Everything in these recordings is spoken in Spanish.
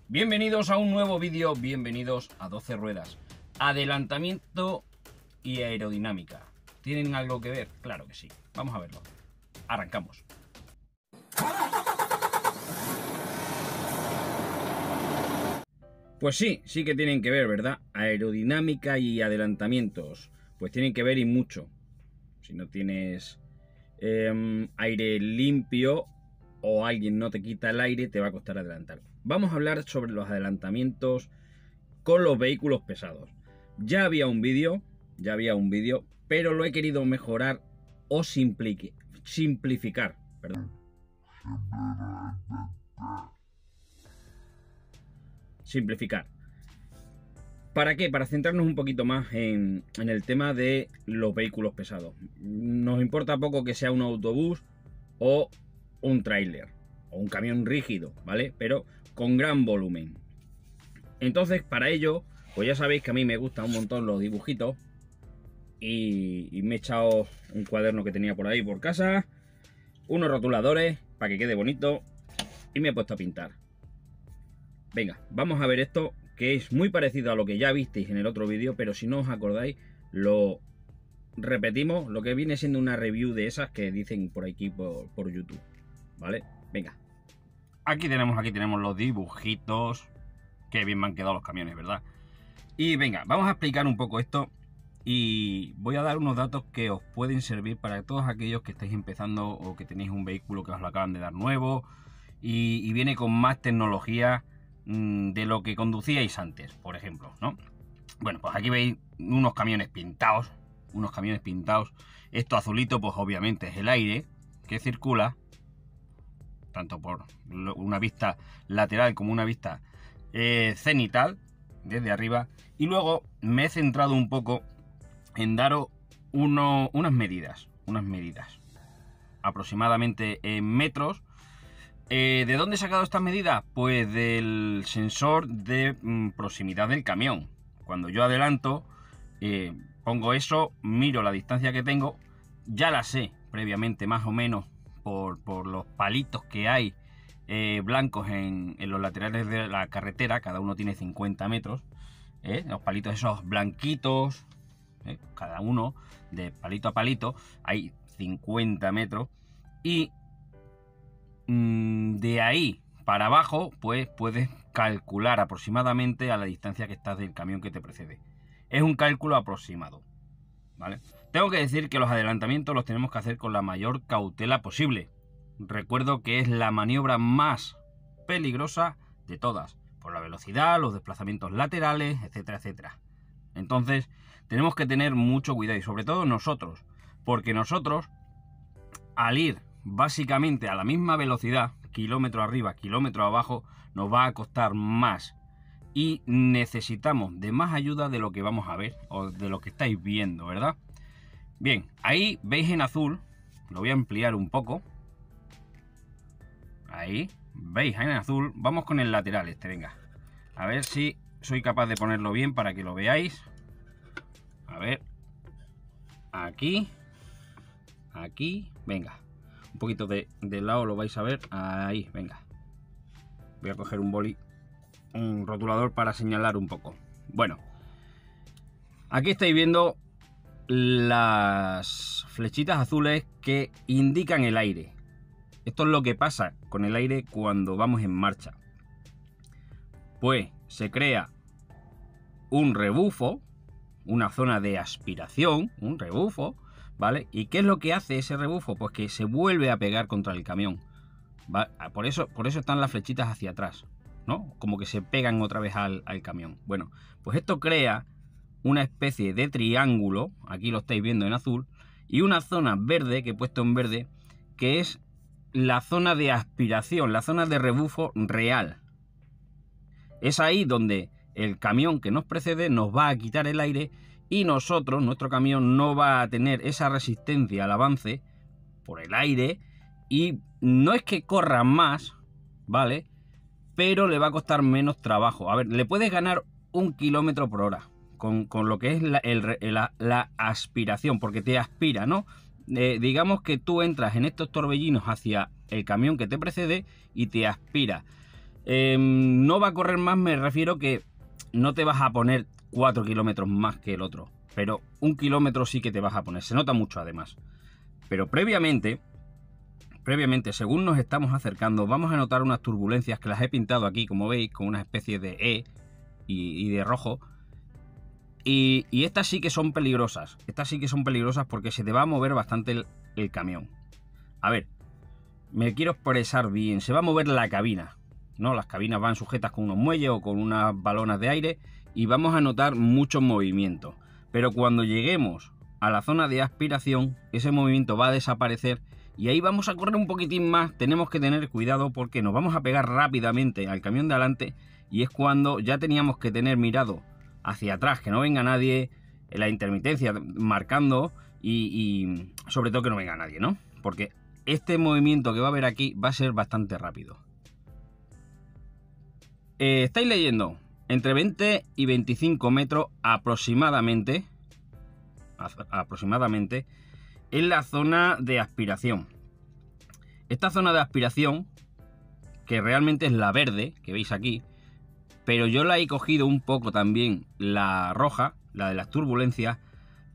Bienvenidos a un nuevo vídeo, bienvenidos a 12 ruedas. Adelantamiento y aerodinámica. ¿Tienen algo que ver? Claro que sí. Vamos a verlo. Arrancamos. Pues sí que tienen que ver, ¿verdad? Aerodinámica y adelantamientos. Pues tienen que ver y mucho. Si no tienes aire limpio o alguien no te quita el aire, te va a costar adelantar. Vamos a hablar sobre los adelantamientos con los vehículos pesados. Ya había un vídeo, pero lo he querido mejorar o simplificar, perdón. Simplificar. ¿Para qué? Para centrarnos un poquito más en el tema de los vehículos pesados. Nos importa poco que sea un autobús o un tráiler o un camión rígido, ¿vale? Pero con gran volumen. Entonces, para ello, pues ya sabéis que a mí me gustan un montón los dibujitos y me he echado un cuaderno que tenía por ahí por casa, unos rotuladores para que quede bonito y me he puesto a pintar. Venga, vamos a ver esto, que es muy parecido a lo que ya visteis en el otro vídeo, pero si no os acordáis, lo repetimos, lo que viene siendo una review de esas que dicen por aquí por YouTube, ¿vale? Venga. Aquí tenemos los dibujitos. Qué bien me han quedado los camiones, ¿verdad? Y venga, vamos a explicar un poco esto y voy a dar unos datos que os pueden servir para todos aquellos que estáis empezando o que tenéis un vehículo que os lo acaban de dar nuevo y viene con más tecnología de lo que conducíais antes, por ejemplo, ¿no? Bueno, pues aquí veis unos camiones pintados, Esto azulito, pues obviamente es el aire que circula, tanto por una vista lateral como una vista cenital, desde arriba. Y luego me he centrado un poco en daros unas medidas, aproximadamente en metros. ¿De dónde he sacado estas medidas? Pues del sensor de proximidad del camión. Cuando yo adelanto, pongo eso, miro la distancia que tengo, ya la sé previamente más o menos por los palitos que hay blancos en los laterales de la carretera. Cada uno tiene 50 metros, los palitos esos blanquitos, cada uno de palito a palito hay 50 metros y de ahí para abajo pues puedes calcular aproximadamente a la distancia que estás del camión que te precede. Es un cálculo aproximado, ¿vale? Tengo que decir que los adelantamientos los tenemos que hacer con la mayor cautela posible. Recuerdo que es la maniobra más peligrosa de todas, por la velocidad, los desplazamientos laterales, etcétera, etcétera. Entonces tenemos que tener mucho cuidado y sobre todo nosotros, porque nosotros al ir básicamente a la misma velocidad, kilómetro arriba, kilómetro abajo, nos va a costar más y necesitamos de más ayuda de lo que vamos a ver o de lo que estáis viendo, ¿verdad? Bien, ahí veis en azul, lo voy a ampliar un poco. Ahí, veis en azul. Vamos con el lateral venga. A ver si soy capaz de ponerlo bien para que lo veáis. A ver. Aquí. Aquí. Venga. Un poquito de lado lo vais a ver. Ahí, venga. Voy a coger un boli, un rotulador para señalar un poco. Bueno. Aquí estáis viendo las flechitas azules que indican el aire. Esto es lo que pasa con el aire cuando vamos en marcha. Pues se crea un rebufo, una zona de aspiración, un rebufo, ¿vale? ¿Y qué es lo que hace ese rebufo? Pues que se vuelve a pegar contra el camión, ¿vale? Por eso están las flechitas hacia atrás, ¿no? Como que se pegan otra vez al camión. Bueno, pues esto crea una especie de triángulo, aquí lo estáis viendo en azul, y una zona verde, que he puesto en verde, que es la zona de aspiración, la zona de rebufo real. Es ahí donde el camión que nos precede nos va a quitar el aire y nuestro camión no va a tener esa resistencia al avance por el aire y no es que corra más, ¿vale? Pero le va a costar menos trabajo. A ver, le puedes ganar 1 kilómetro por hora con lo que es la aspiración, porque te aspira, ¿no? Digamos que tú entras en estos torbellinos hacia el camión que te precede y te aspira. No va a correr más, me refiero que no te vas a poner 4 kilómetros más que el otro, pero 1 kilómetro sí que te vas a poner, se nota mucho además. Pero previamente, según nos estamos acercando, vamos a notar unas turbulencias que las he pintado aquí, como veis, con una especie de E y de rojo. Y estas sí que son peligrosas. Estas sí que son peligrosas porque se te va a mover bastante el camión. A ver, me quiero expresar bien. Se va a mover la cabina, ¿no? Las cabinas van sujetas con unos muelles o con unas balonas de aire y vamos a notar muchos movimientos. Pero cuando lleguemos a la zona de aspiración, ese movimiento va a desaparecer y ahí vamos a correr un poquitín más. Tenemos que tener cuidado porque nos vamos a pegar rápidamente al camión de adelante y es cuando ya teníamos que tener mirado hacia atrás, que no venga nadie, la intermitencia marcando y sobre todo que no venga nadie, ¿no? Porque este movimiento que va a haber aquí va a ser bastante rápido. Estáis leyendo entre 20 y 25 metros aproximadamente en la zona de aspiración. Esta zona de aspiración, que realmente es la verde, que veis aquí, pero yo la he cogido un poco también la roja, la de las turbulencias,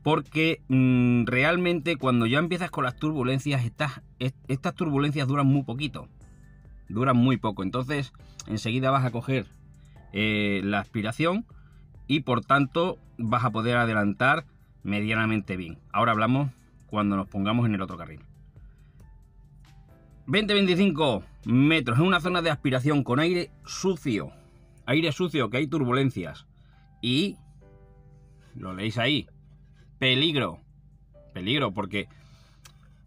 porque realmente cuando ya empiezas con las turbulencias, estas turbulencias duran muy poquito, duran muy poco, entonces enseguida vas a coger la aspiración y por tanto vas a poder adelantar medianamente bien. Ahora hablamos cuando nos pongamos en el otro carril. 20-25 metros en una zona de aspiración con aire sucio, que hay turbulencias y lo leéis ahí, peligro porque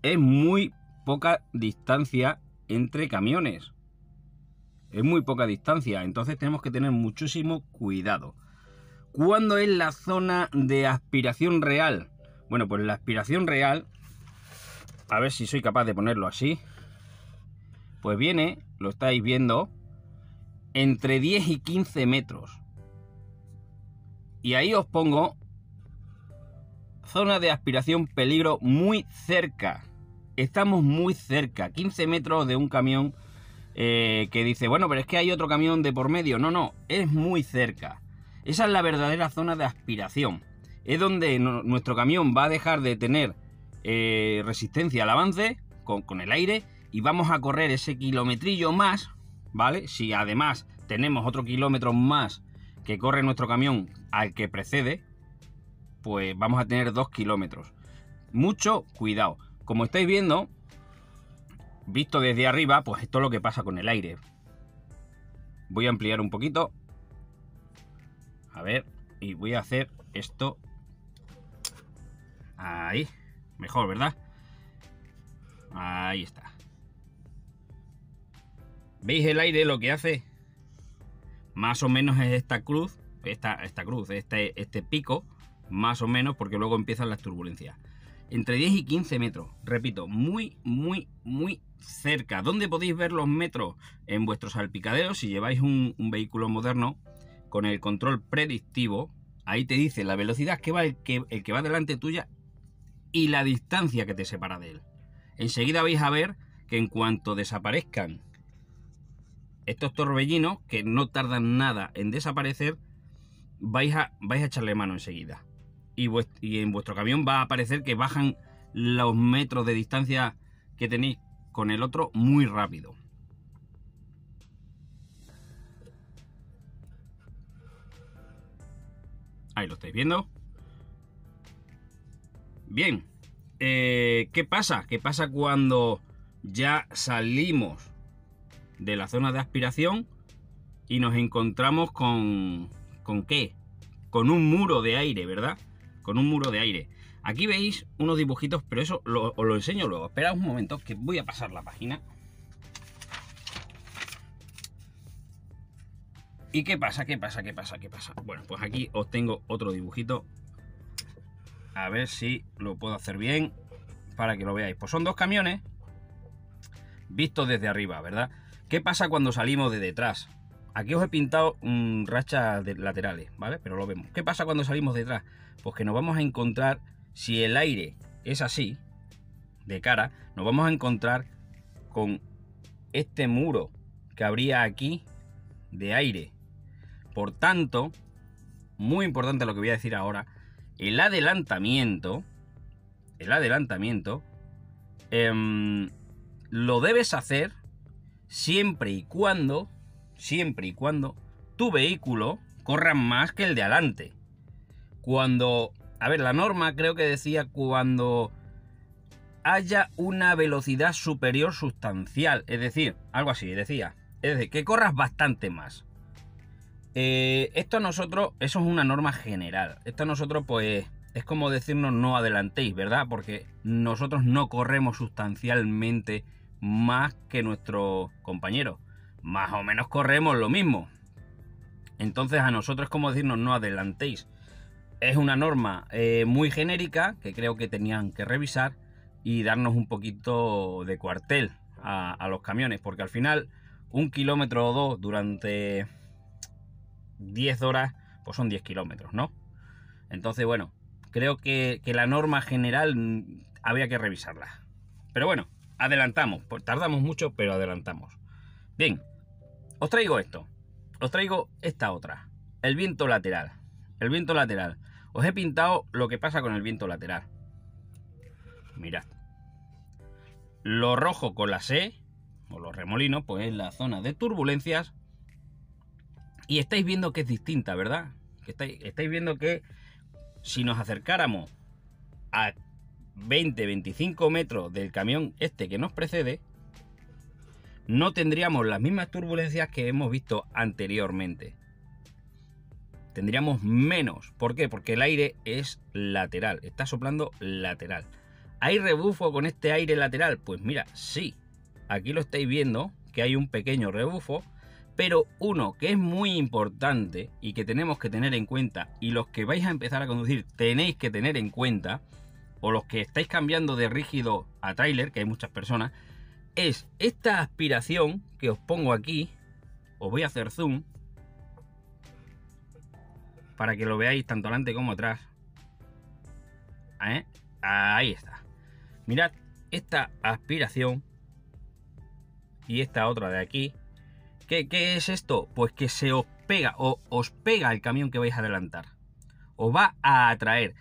es muy poca distancia entre camiones, es muy poca distancia, entonces tenemos que tener muchísimo cuidado. ¿Cuándo es la zona de aspiración real? Bueno, pues la aspiración real, a ver si soy capaz de ponerlo así, pues viene, lo estáis viendo, entre 10 y 15 metros. Y ahí os pongo zona de aspiración peligro muy cerca. Estamos muy cerca, 15 metros de un camión que dice, bueno, pero es que hay otro camión de por medio. No, es muy cerca. Esa es la verdadera zona de aspiración. Es donde nuestro camión va a dejar de tener resistencia al avance con el aire y vamos a correr ese kilometrillo más, ¿vale? Si además tenemos otro kilómetro más que corre nuestro camión al que precede, pues vamos a tener 2 kilómetros. Mucho cuidado. Como estáis viendo, visto desde arriba, pues esto es lo que pasa con el aire. Voy a ampliar un poquito. A ver, y voy a hacer esto. Ahí, mejor, ¿verdad? Ahí está. ¿Veis el aire lo que hace? Más o menos es esta cruz, este pico, más o menos, porque luego empiezan las turbulencias. Entre 10 y 15 metros, repito, muy cerca. ¿Dónde podéis ver los metros? En vuestros salpicaderos, si lleváis un vehículo moderno, con el control predictivo, ahí te dice la velocidad que va el que va delante tuya y la distancia que te separa de él. Enseguida vais a ver que en cuanto desaparezcan estos torbellinos, que no tardan nada en desaparecer, vais a echarle mano enseguida. Y en vuestro camión va a aparecer que bajan los metros de distancia que tenéis con el otro muy rápido. Ahí lo estáis viendo. Bien. ¿Qué pasa? ¿Qué pasa cuando ya salimos de la zona de aspiración y nos encontramos con ¿qué? Con un muro de aire, ¿verdad? Con un muro de aire. Aquí veis unos dibujitos, pero eso os lo enseño luego. Esperad un momento que voy a pasar la página. ¿Y qué pasa? ¿Qué pasa? Bueno, pues aquí os tengo otro dibujito. A ver si lo puedo hacer bien para que lo veáis. Pues son dos camiones vistos desde arriba, ¿verdad? ¿Qué pasa cuando salimos de detrás? Aquí os he pintado rachas laterales, ¿vale? Pero lo vemos. ¿Qué pasa cuando salimos detrás? Pues que nos vamos a encontrar, si el aire es así, de cara, nos vamos a encontrar con este muro que habría aquí de aire. Por tanto, muy importante lo que voy a decir ahora, el adelantamiento lo debes hacer siempre y cuando tu vehículo corra más que el de adelante. A ver, la norma creo que decía cuando haya una velocidad superior sustancial, es decir, algo así decía, es decir, que corras bastante más. Esto a nosotros, eso es una norma general. Esto a nosotros, pues, es como decirnos no adelantéis, ¿verdad? Porque nosotros no corremos sustancialmente más que nuestros compañeros. Más o menos corremos lo mismo. Entonces a nosotros es como decirnos no adelantéis. Es una norma muy genérica que creo que tenían que revisar y darnos un poquito de cuartel a los camiones. Porque al final, 1 kilómetro o 2 durante 10 horas, pues son 10 kilómetros, ¿no? Entonces, bueno, creo que la norma general había que revisarla. Pero bueno, adelantamos. Pues tardamos mucho, pero adelantamos. Bien, os traigo esto. Os traigo esta otra. El viento lateral. El viento lateral. Os he pintado lo que pasa con el viento lateral. Mirad. Lo rojo con la C, o los remolinos, pues es la zona de turbulencias. Y estáis viendo que es distinta, ¿verdad? Que estáis viendo que si nos acercáramos a 20-25 metros del camión este que nos precede, no tendríamos las mismas turbulencias que hemos visto anteriormente. Tendríamos menos. ¿Por qué? Porque el aire es lateral, está soplando lateral. ¿Hay rebufo con este aire lateral? Pues mira, sí. Aquí lo estáis viendo, que hay un pequeño rebufo. Pero uno que es muy importante y que tenemos que tener en cuenta, y los que vais a empezar a conducir tenéis que tener en cuenta, o los que estáis cambiando de rígido a tráiler, que hay muchas personas, es esta aspiración que os pongo aquí. Os voy a hacer zoom para que lo veáis tanto adelante como atrás. Ahí está. Mirad esta aspiración y esta otra de aquí. ¿Qué es esto? Pues que se os pega, o os pega el camión que vais a adelantar. Os va a atraer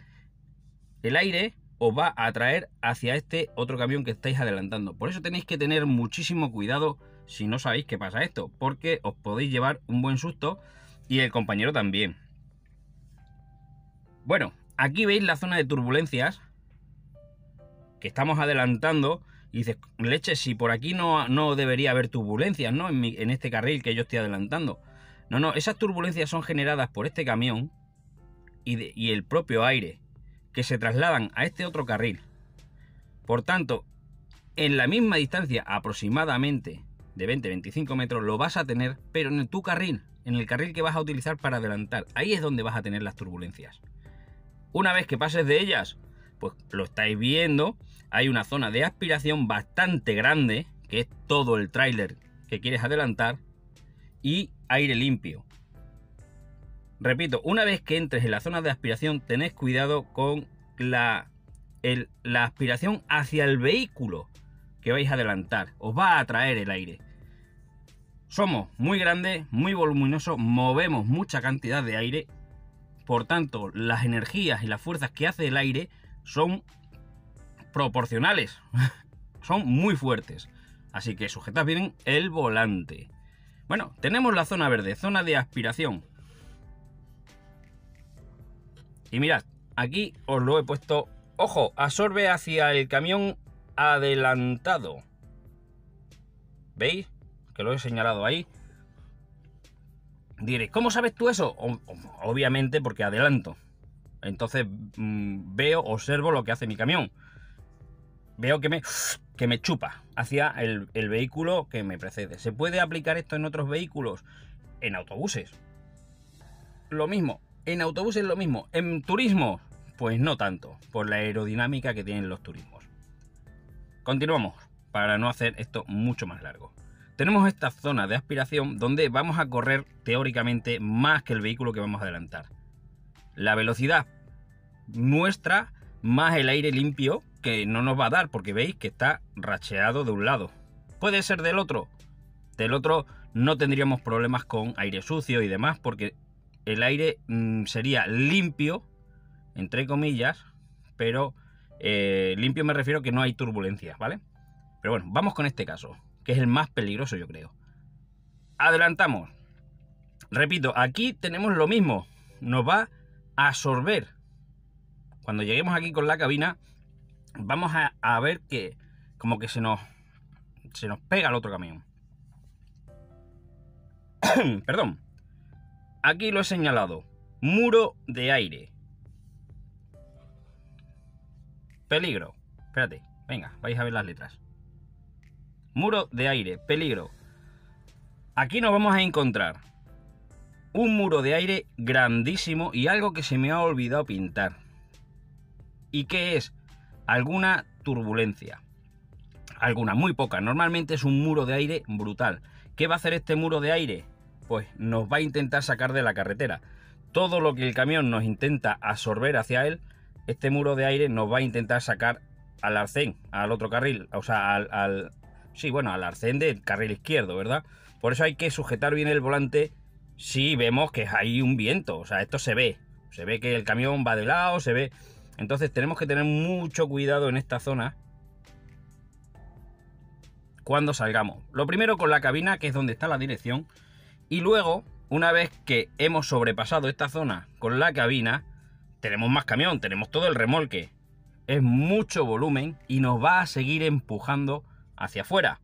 el aire, os va a atraer hacia este otro camión que estáis adelantando. Por eso tenéis que tener muchísimo cuidado si no sabéis qué pasa esto, porque os podéis llevar un buen susto y el compañero también. Bueno, aquí veis la zona de turbulencias que estamos adelantando. Y dices, leche, si por aquí no debería haber turbulencias, ¿no? En este carril que yo estoy adelantando. No, esas turbulencias son generadas por este camión y el propio aire, que se trasladan a este otro carril. Por tanto, en la misma distancia aproximadamente de 20-25 metros lo vas a tener, pero en tu carril, en el carril que vas a utilizar para adelantar. Ahí es donde vas a tener las turbulencias. Una vez que pases de ellas, pues lo estáis viendo, hay una zona de aspiración bastante grande, que es todo el tráiler que quieres adelantar, y aire limpio. Repito, una vez que entres en la zona de aspiración, tened cuidado con la aspiración hacia el vehículo que vais a adelantar. Os va a atraer el aire. Somos muy grandes, muy voluminosos, movemos mucha cantidad de aire. Por tanto, las energías y las fuerzas que hace el aire son proporcionales, son muy fuertes, así que sujetad bien el volante. Bueno, tenemos la zona verde, zona de aspiración, y mirad, aquí os lo he puesto, ojo, absorbe hacia el camión adelantado, ¿veis? Que lo he señalado ahí. Diréis, ¿cómo sabes tú eso? Obviamente porque adelanto. Entonces observo lo que hace mi camión. Veo que me chupa hacia el vehículo que me precede. ¿Se puede aplicar esto en otros vehículos? En autobuses. Lo mismo. En autobuses lo mismo. En turismo, pues no tanto, por la aerodinámica que tienen los turismos. Continuamos, para no hacer esto mucho más largo. Tenemos esta zona de aspiración donde vamos a correr teóricamente más que el vehículo que vamos a adelantar. La velocidad nuestra más el aire limpio que no nos va a dar, porque veis que está racheado de un lado. Puede ser del otro. Del otro no tendríamos problemas con aire sucio y demás, porque el aire sería limpio, entre comillas, pero limpio me refiero que no hay turbulencias, ¿vale? Pero bueno, vamos con este caso, que es el más peligroso, yo creo. Adelantamos. Repito, aquí tenemos lo mismo. Nos va a absorber. Cuando lleguemos aquí con la cabina, vamos a ver que como que se nos pega el otro camión. Perdón. Aquí lo he señalado. Muro de aire. Peligro. Espérate. Venga, vais a ver las letras. Muro de aire. Peligro. Aquí nos vamos a encontrar un muro de aire grandísimo y algo que se me ha olvidado pintar. ¿Y qué es? Alguna turbulencia. Alguna, muy poca. Normalmente es un muro de aire brutal. ¿Qué va a hacer este muro de aire? Pues nos va a intentar sacar de la carretera. Todo lo que el camión nos intenta absorber hacia él, este muro de aire nos va a intentar sacar al arcén, al otro carril, o sea, al arcén del carril izquierdo, ¿verdad? Por eso hay que sujetar bien el volante si vemos que hay un viento. O sea, esto se ve que el camión va de lado, se ve. Entonces tenemos que tener mucho cuidado en esta zona cuando salgamos. Lo primero con la cabina, que es donde está la dirección, y luego, una vez que hemos sobrepasado esta zona con la cabina, tenemos más camión, tenemos todo el remolque. Es mucho volumen y nos va a seguir empujando hacia afuera.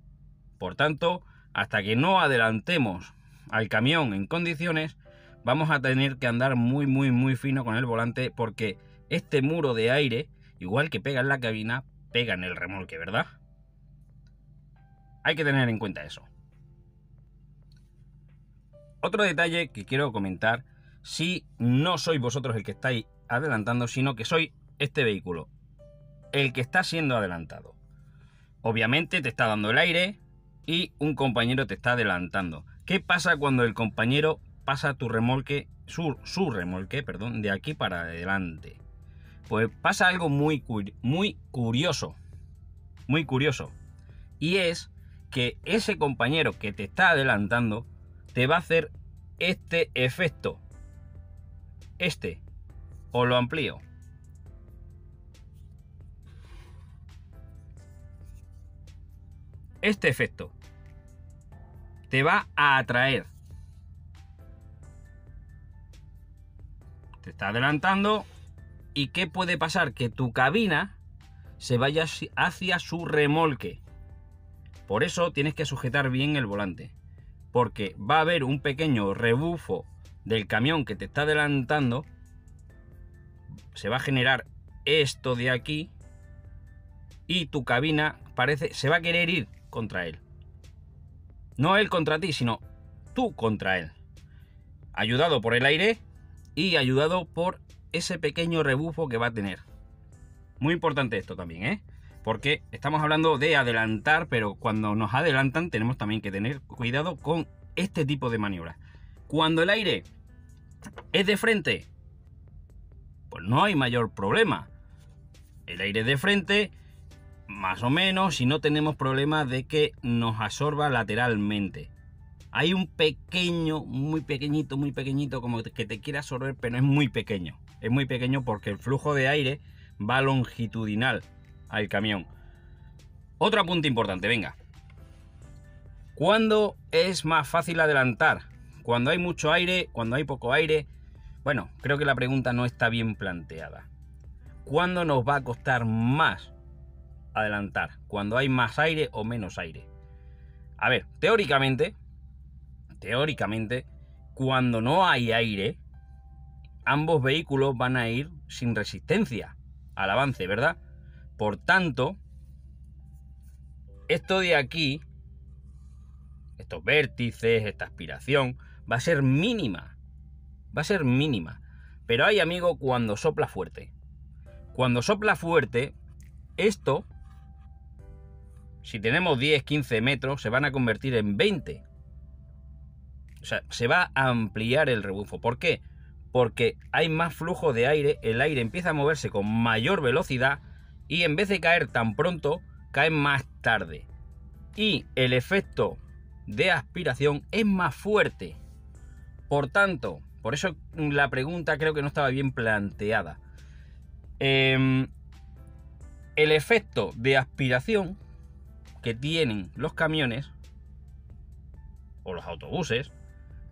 Por tanto, hasta que no adelantemos al camión en condiciones, vamos a tener que andar muy fino con el volante, porque este muro de aire, igual que pega en la cabina, pega en el remolque, ¿verdad? Hay que tener en cuenta eso. Otro detalle que quiero comentar, si no sois vosotros el que estáis adelantando, sino que soy este vehículo el que está siendo adelantado. Obviamente te está dando el aire y un compañero te está adelantando. ¿Qué pasa cuando el compañero pasa tu remolque, su remolque, perdón, de aquí para adelante? Pues pasa algo muy curioso. Muy curioso. Y es que ese compañero que te está adelantando te va a hacer este efecto. Os lo amplío. Este efecto te va a atraer. Te está adelantando. ¿Y qué puede pasar? Que tu cabina se vaya hacia su remolque. Por eso tienes que sujetar bien el volante, porque va a haber un pequeño rebufo del camión que te está adelantando. Se va a generar esto de aquí y tu cabina se va a querer ir contra él. No él contra ti, sino tú contra él. Ayudado por el aire y ayudado por ese pequeño rebufo que va a tener. Muy importante esto también, ¿eh? Porque estamos hablando de adelantar, pero cuando nos adelantan tenemos también que tener cuidado con este tipo de maniobras. Cuando el aire es de frente, pues no hay mayor problema. El aire es de frente, más o menos, y no tenemos problema de que nos absorba lateralmente. Hay un pequeño, muy pequeñito, como que te quiere absorber, pero es muy pequeño. Es muy pequeño porque el flujo de aire va longitudinal al camión. Otro apunte importante, venga. ¿Cuándo es más fácil adelantar? ¿Cuando hay mucho aire? ¿Cuando hay poco aire? Bueno, creo que la pregunta no está bien planteada. ¿Cuándo nos va a costar más adelantar? ¿Cuando hay más aire o menos aire? A ver, teóricamente, cuando no hay aire, ambos vehículos van a ir sin resistencia al avance, ¿verdad? Por tanto, esto de aquí, estos vértices, esta aspiración, va a ser mínima. Va a ser mínima. Pero hay, amigo, cuando sopla fuerte. Cuando sopla fuerte, esto, si tenemos 10, 15 metros, se van a convertir en 20. O sea, se va a ampliar el rebufo. ¿Por qué? Porque hay más flujo de aire, el aire empieza a moverse con mayor velocidad y en vez de caer tan pronto, cae más tarde. Y el efecto de aspiración es más fuerte. Por tanto, por eso la pregunta creo que no estaba bien planteada. El efecto de aspiración que tienen los camiones o los autobuses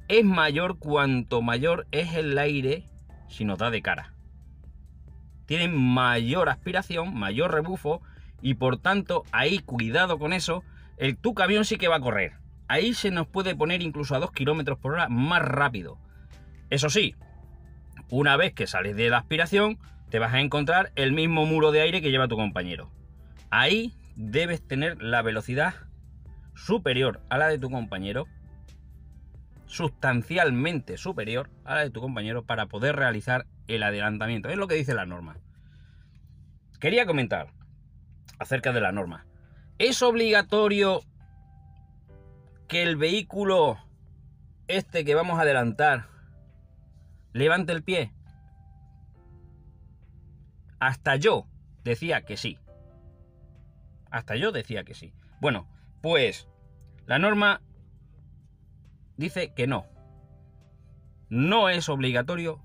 es mayor cuanto mayor es el aire si nos da de cara. Tienen mayor aspiración, mayor rebufo, y por tanto, ahí cuidado con eso, tu camión sí que va a correr. Ahí se nos puede poner incluso a 2 km por hora más rápido. Eso sí, una vez que sales de la aspiración, te vas a encontrar el mismo muro de aire que lleva tu compañero. Ahí debes tener la velocidad superior a la de tu compañero, sustancialmente superior a la de tu compañero, para poder realizar el adelantamiento. Es lo que dice la norma. Quería comentar acerca de la norma. ¿Es obligatorio que el vehículo este que vamos a adelantar levante el pie? Hasta yo decía que sí. Hasta yo decía que sí. Bueno, pues la norma dice que no. No es obligatorio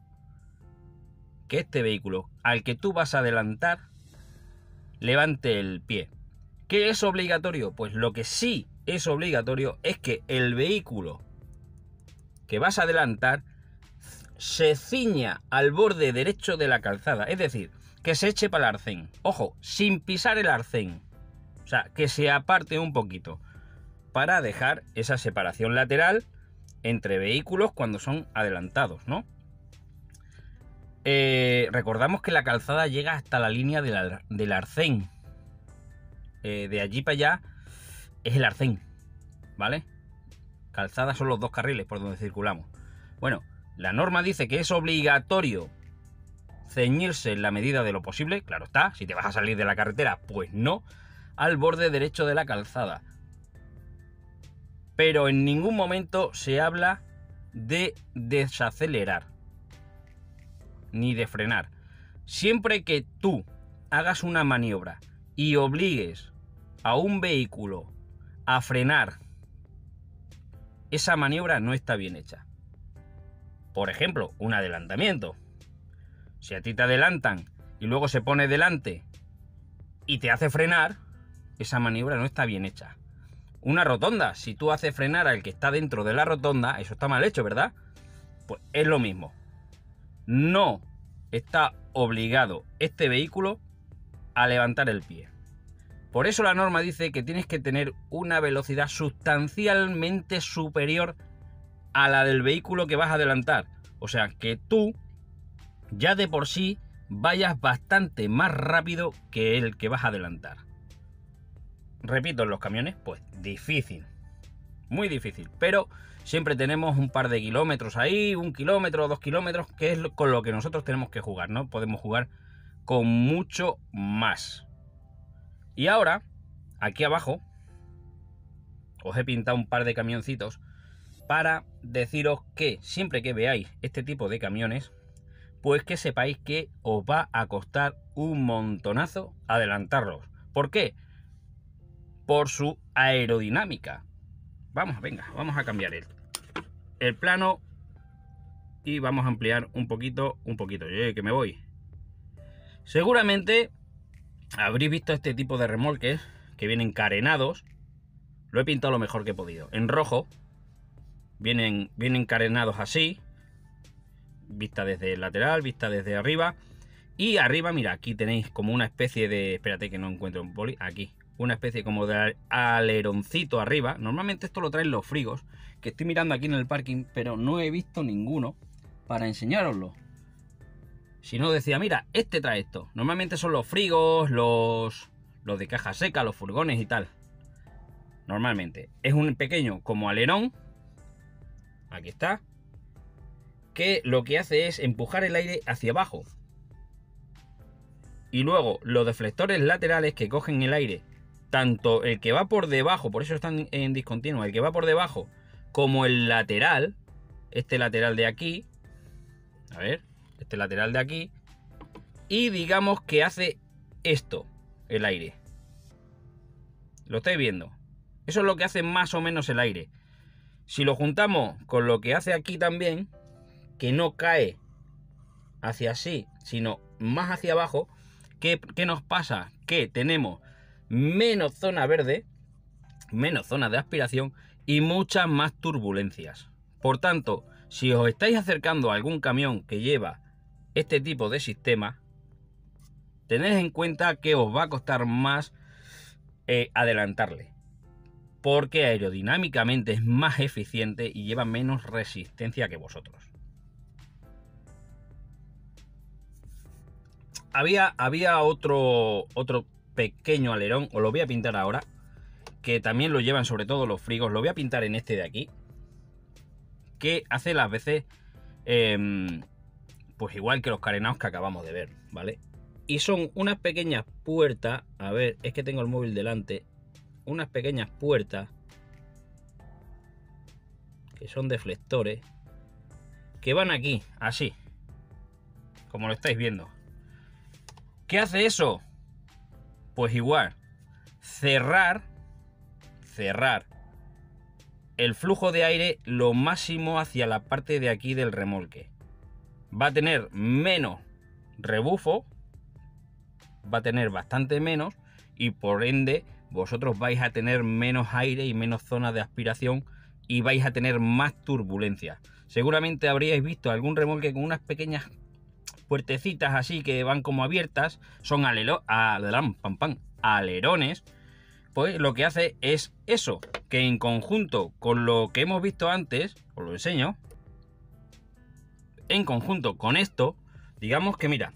que este vehículo al que tú vas a adelantar levante el pie. ¿Qué es obligatorio? Pues lo que sí es obligatorio es que el vehículo que vas a adelantar se ciña al borde derecho de la calzada. Es decir, que se eche para el arcén. Ojo, sin pisar el arcén. O sea, que se aparte un poquito para dejar esa separación lateral entre vehículos cuando son adelantados, ¿no? Recordamos que la calzada llega hasta la línea del arcén. De allí para allá es el arcén, ¿vale? Calzada son los 2 carriles por donde circulamos. Bueno, la norma dice que es obligatorio ceñirse en la medida de lo posible, claro está, si te vas a salir de la carretera, pues no, al borde derecho de la calzada. Pero en ningún momento se habla de desacelerar ni de frenar. Siempre que tú hagas una maniobra y obligues a un vehículo a frenar, esa maniobra no está bien hecha. Por ejemplo, un adelantamiento. Si a ti te adelantan y luego se pone delante y te hace frenar, esa maniobra no está bien hecha. Una rotonda, si tú haces frenar al que está dentro de la rotonda, eso está mal hecho, ¿verdad? Pues es lo mismo. No está obligado este vehículo a levantar el pie. Por eso la norma dice que tienes que tener una velocidad sustancialmente superior a la del vehículo que vas a adelantar. O sea, que tú ya de por sí vayas bastante más rápido que el que vas a adelantar. Repito, en los camiones, pues difícil. Muy difícil. Pero siempre tenemos un par de kilómetros ahí, 1 kilómetro, 2 kilómetros, que es con lo que nosotros tenemos que jugar, ¿no? Podemos jugar con mucho más. Y ahora, aquí abajo, os he pintado un par de camioncitos para deciros que siempre que veáis este tipo de camiones, pues que sepáis que os va a costar un montonazo adelantarlos. ¿Por qué? Por su aerodinámica. Venga, vamos a cambiar el plano y vamos a ampliar un poquito, que me voy. Seguramente habréis visto este tipo de remolques que vienen carenados. Lo he pintado lo mejor que he podido. En rojo. Vienen carenados así. Vista desde el lateral, vista desde arriba. Y arriba, mira, aquí tenéis como una especie de... Espérate que no encuentro un poli. Aquí. Una especie como de aleroncito arriba. Normalmente esto lo traen los frigos. Que estoy mirando aquí en el parking, pero no he visto ninguno para enseñároslo. Si no decía, mira, este trae esto. Normalmente son los frigos, los de caja seca, los furgones y tal. Normalmente. Es un pequeño como alerón. Aquí está. Que lo que hace es empujar el aire hacia abajo. Y luego los deflectores laterales que cogen el aire. Tanto el que va por debajo, por eso están en discontinuo, el que va por debajo, como el lateral. Este lateral de aquí. A ver. Este lateral de aquí. Y digamos que hace esto, el aire. ¿Lo estáis viendo? Eso es lo que hace más o menos el aire. Si lo juntamos con lo que hace aquí también, que no cae hacia así, sino más hacia abajo, ¿qué nos pasa? Que tenemos menos zona verde, menos zona de aspiración y muchas más turbulencias. Por tanto, si os estáis acercando a algún camión que lleva este tipo de sistema, tened en cuenta que os va a costar más adelantarle, porque aerodinámicamente es más eficiente y lleva menos resistencia que vosotros. Había otro pequeño alerón, os lo voy a pintar ahora, que también lo llevan sobre todo los frigos. Lo voy a pintar en este de aquí, que hace las veces pues igual que los carenados que acabamos de ver, ¿vale? Y son unas pequeñas puertas, a ver, es que tengo el móvil delante, unas pequeñas puertas que son deflectores, que van aquí, así, como lo estáis viendo. ¿Qué hace eso? Pues igual, cerrar el flujo de aire lo máximo hacia la parte de aquí del remolque. Va a tener menos rebufo, va a tener bastante menos, y por ende vosotros vais a tener menos aire y menos zona de aspiración y vais a tener más turbulencia. Seguramente habríais visto algún remolque con unas pequeñas puertecitas así que van como abiertas, son alerones. Pues lo que hace es eso, que en conjunto con lo que hemos visto antes, os lo enseño, en conjunto con esto, digamos que mira,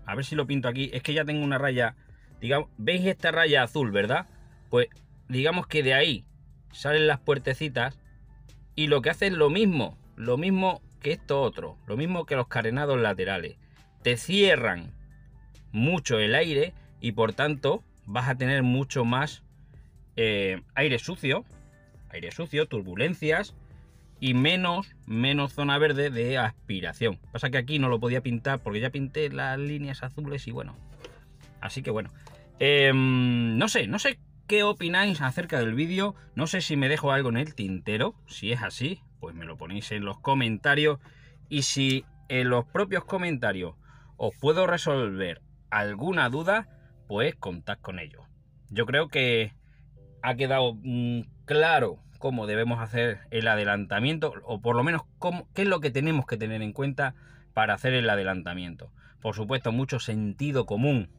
a ver si lo pinto aquí, es que ya tengo una raya, digamos, ¿veis esta raya azul, verdad? Pues digamos que de ahí salen las puertecitas y lo que hace es lo mismo que esto otro, lo mismo que los carenados laterales, te cierran mucho el aire y por tanto vas a tener mucho más aire sucio, turbulencias y menos zona verde de aspiración. Pasa que aquí no lo podía pintar porque ya pinté las líneas azules y bueno, así que bueno, no sé qué opináis acerca del vídeo, no sé si me dejo algo en el tintero. Si es así, pues me lo ponéis en los comentarios, y si en los propios comentarios os puedo resolver alguna duda, pues contad con ello. Yo creo que ha quedado claro cómo debemos hacer el adelantamiento, o por lo menos qué es lo que tenemos que tener en cuenta para hacer el adelantamiento. Por supuesto, mucho sentido común,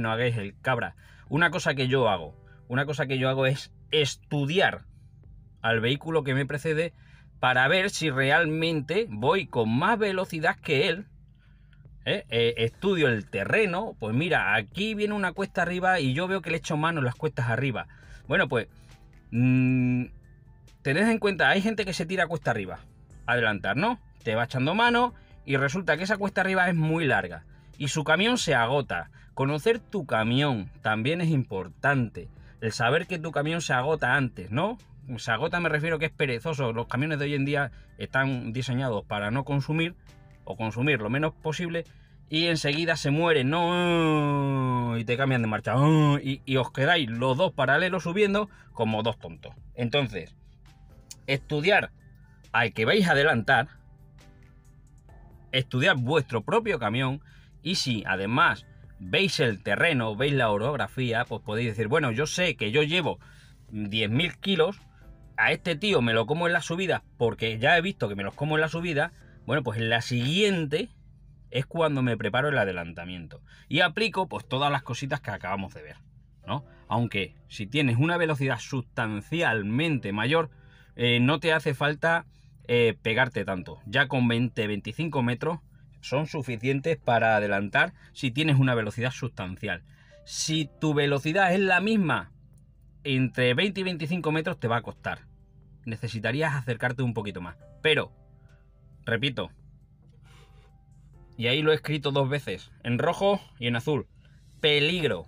no hagáis el cabra. Una cosa que yo hago es estudiar al vehículo que me precede para ver si realmente voy con más velocidad que él. Estudio el terreno, pues mira, aquí viene una cuesta arriba y yo veo que le echo mano en las cuestas arriba. Bueno, pues tened en cuenta, hay gente que se tira cuesta arriba a adelantar, ¿no? Te va echando mano y resulta que esa cuesta arriba es muy larga y su camión se agota. Conocer tu camión también es importante. El saber que tu camión se agota antes, ¿no? Se agota, me refiero que es perezoso. Los camiones de hoy en día están diseñados para no consumir o consumir lo menos posible y enseguida se mueren, ¿no? Y te cambian de marcha y os quedáis los dos paralelos subiendo como dos tontos. Entonces, estudiar al que vais a adelantar, estudiar vuestro propio camión, y si además veis el terreno, veis la orografía, pues podéis decir, bueno, yo sé que yo llevo 10.000 kilos, a este tío me lo como en la subida porque ya he visto que me los como en la subida. Bueno, pues en la siguiente es cuando me preparo el adelantamiento y aplico pues todas las cositas que acabamos de ver, ¿no? Aunque si tienes una velocidad sustancialmente mayor, no te hace falta pegarte tanto. Ya con 20-25 metros son suficientes para adelantar si tienes una velocidad sustancial. Si tu velocidad es la misma, entre 20 y 25 metros te va a costar. Necesitarías acercarte un poquito más. Pero, repito, y ahí lo he escrito dos veces, en rojo y en azul, peligro.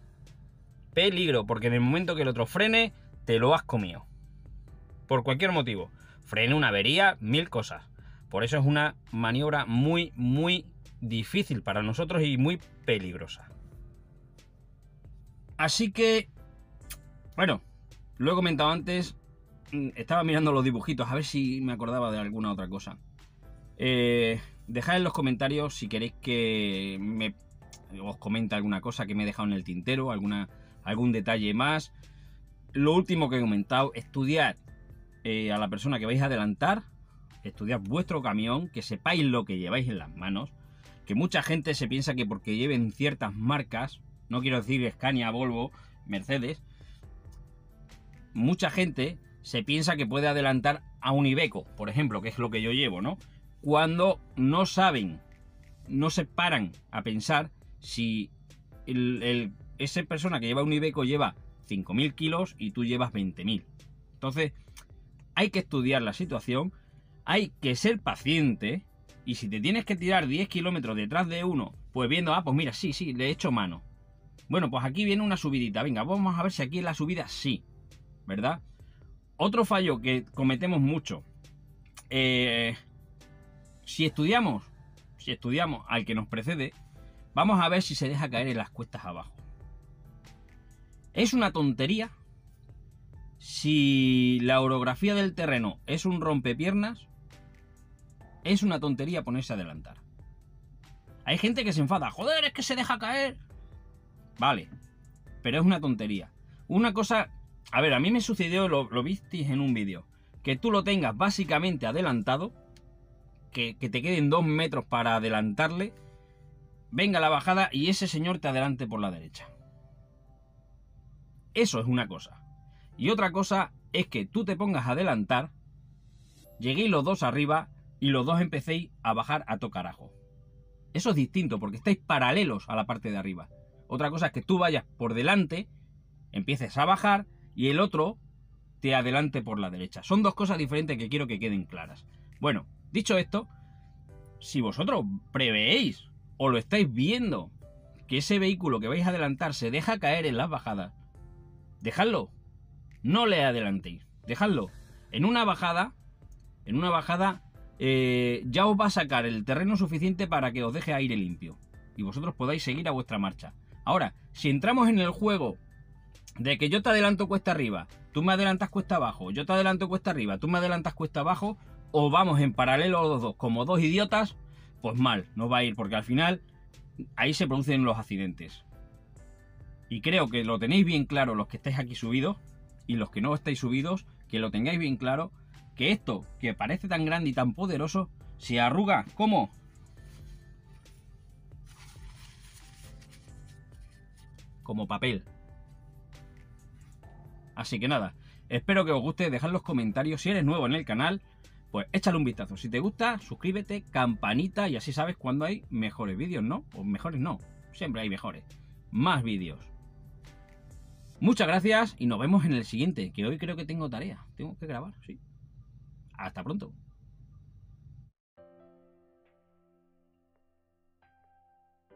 Peligro, porque en el momento que el otro frene, te lo has comido. Por cualquier motivo. Frene, una avería, 1000 cosas. Por eso es una maniobra muy, muy difícil para nosotros y muy peligrosa. Así que, bueno, lo he comentado antes, estaba mirando los dibujitos a ver si me acordaba de alguna otra cosa. Dejad en los comentarios si queréis que os comente alguna cosa que me he dejado en el tintero, algún detalle más. Lo último que he comentado, estudiad a la persona que vais a adelantar, estudiad vuestro camión, que sepáis lo que lleváis en las manos, que mucha gente se piensa que porque lleven ciertas marcas, no quiero decir Scania, Volvo, Mercedes, mucha gente se piensa que puede adelantar a un Iveco, por ejemplo, que es lo que yo llevo, ¿no? Cuando no saben, no se paran a pensar si esa persona que lleva un Iveco lleva 5.000 kilos y tú llevas 20.000. Entonces, hay que estudiar la situación, hay que ser paciente, y si te tienes que tirar 10 kilómetros detrás de uno, pues viendo, pues mira, sí, le he hecho mano. Bueno, pues aquí viene una subidita, venga, vamos a ver si aquí en la subida sí, ¿verdad? Otro fallo que cometemos mucho, si estudiamos al que nos precede, vamos a ver si se deja caer en las cuestas abajo. Es una tontería. Si la orografía del terreno es un rompepiernas, es una tontería ponerse a adelantar. Hay gente que se enfada, joder, es que se deja caer. Vale, pero es una tontería. Una cosa, a ver, a mí me sucedió, lo visteis en un vídeo, que tú lo tengas básicamente adelantado, que te queden 2 metros para adelantarle, venga la bajada y ese señor te adelante por la derecha. Eso es una cosa. Y otra cosa es que tú te pongas a adelantar, lleguéis los dos arriba y los dos empecéis a bajar a tocarajo. Eso es distinto porque estáis paralelos a la parte de arriba. Otra cosa es que tú vayas por delante, empieces a bajar y el otro te adelante por la derecha. Son dos cosas diferentes que quiero que queden claras. Bueno, dicho esto, si vosotros prevéis o lo estáis viendo que ese vehículo que vais a adelantar se deja caer en las bajadas, dejadlo. No le adelantéis, dejadlo. En una bajada ya os va a sacar el terreno suficiente para que os deje aire limpio y vosotros podáis seguir a vuestra marcha. Ahora, si entramos en el juego de que yo te adelanto cuesta arriba, tú me adelantas cuesta abajo, yo te adelanto cuesta arriba, tú me adelantas cuesta abajo, o vamos en paralelo los dos como dos idiotas, pues mal, no va a ir, porque al final ahí se producen los accidentes. Y creo que lo tenéis bien claro los que estáis aquí subidos y los que no estáis subidos, que lo tengáis bien claro, que esto que parece tan grande y tan poderoso se arruga como papel. Así que nada, espero que os guste, dejad los comentarios. Si eres nuevo en el canal, pues échale un vistazo. Si te gusta, suscríbete, campanita, y así sabes cuando hay mejores vídeos, ¿no? O mejores no, siempre hay mejores. Más vídeos. Muchas gracias y nos vemos en el siguiente, que hoy creo que tengo tarea. Tengo que grabar, sí. Hasta pronto.